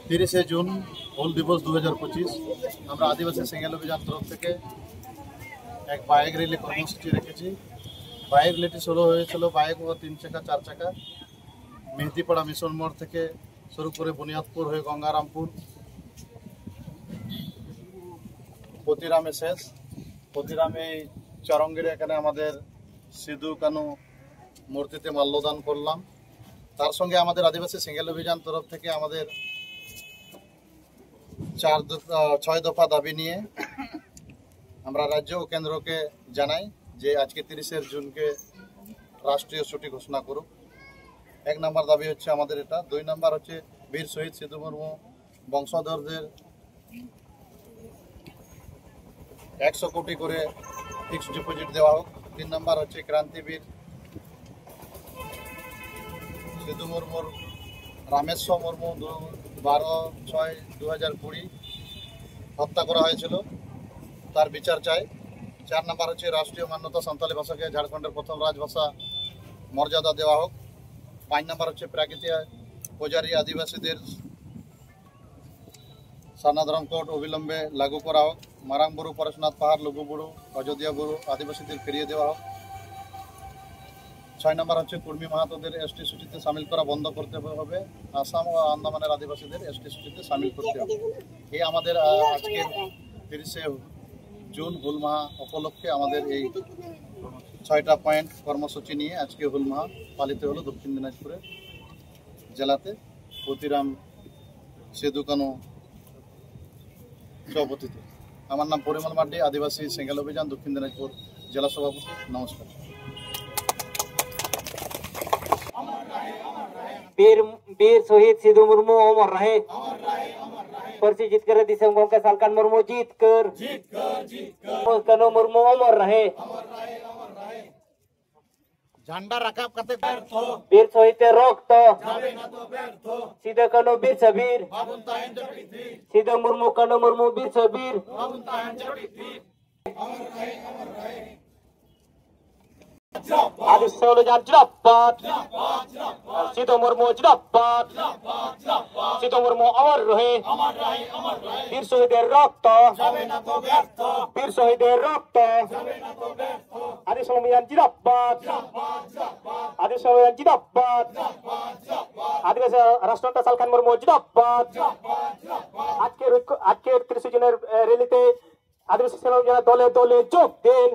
30 June হুল দিবস 2025 আমরা আদিবাসী সিঙ্গেল অভিযান তরফ থেকে এক বাইক র্যালি কর্মসূচি রেখেছি। বাইক র্যালিটি শুরু হয়েছিল বাইক ও 3 চাকা 4 চাকা মেহেদিপাড়া মিশন মোড় থেকে শুরু করে বুনিয়াদপুর হয়ে গঙ্গারামপুর পতিরামে শেষ। পতিরামে চরঙ্গিরে এখানে আমাদের সিধু কানু মূর্তিতে মাল্যদান করলাম। তার সঙ্গে আমাদের আদিবাসী সিঙ্গেল অভিযান তরফ থেকে আমাদের 6 দফা দাবি নিয়ে আমরা রাজ্য ও কেন্দ্রকে জানাই যে আজকে 30 জুনকে রাষ্ট্রীয় ছুটি ঘোষণা করুক। 1 নম্বর দাবি হচ্ছে আমাদের এটা। 2 নম্বর হচ্ছে বীর শহীদ সিধু মুর্মু বংশধরদের 100 কোটি করে ফিক্সড ডিপোজিট দেওয়া হোক। 3 নম্বর হচ্ছে ক্রান্তিবীর সিধু মুর্মুর রামেশ্বর মুর্মু 12/6/2020 হত্যা করা হয়েছিল, তার বিচার চাই। 4 নম্বর হচ্ছে রাষ্ট্রীয় মান্যতা সাঁওতালি ভাষাকে ঝাড়খণ্ডের প্রথম রাজভাষা মর্যাদা দেওয়া হোক। 5 নম্বর হচ্ছে প্রাকৃতিক পূজারী আদিবাসীদের সারনাধরম কোড অবিলম্বে লাগু করা হোক। মারাংবুরু পরেশনাথ পাহাড় লঘুবুরু অযোধ্যা বুরু আদিবাসীদের ফিরিয়ে দেওয়া হোক। 6 নম্বর হচ্ছে কুর্মী মাহাতোদের এসটি সূচিতে সামিল করা বন্ধ করতে হবে। আসাম ও আন্দামানের আদিবাসীদের এসটি সূচিতে সামিল করতে হবে। এই আমাদের আজকের 30 জুন হুল মাহা উপলক্ষে আমাদের এই 6টা পয়েন্ট কর্মসূচি নিয়ে আজকে হুল মাহা পালিত হলো দক্ষিণ দিনাজপুরের জেলাতে পতিরাম সিধু কানু সভাপতিতে। আমার নাম পরিমল মাড্ডি, আদিবাসী সিঙ্গেল অভিযান দক্ষিণ দিনাজপুর জেলা সভাপতি। নমস্কার। वीर शहीद सिधु मुर्मू अमर रहे। पर्ची जीत कर दिसंग के सालकान मुर्मू जीत कर कनो मुर्मू अमर रहे। झंडा रकाब करते वीर शहीद रक्त सीधा कनो वीर सबीर सीधा मुर्मू कनो मुर्मू वीर सबीर आदि सोलो जान जिंदाबाद सिधु मुर्मू जिंदाबाद सिधु मुर्मू अमर रहे वीर शहीदेर रक्त वीर शहीदेर रक्त आदि सोलो जान जिंदाबाद आदि सोलो जान जिंदाबाद आदिवासी राष्ट्रनेता सालखान मुर्मू जिंदाबाद আজকের 30 জনের র্যালিতে আদিবাসী সেনা দলে দলে যোগ দিন।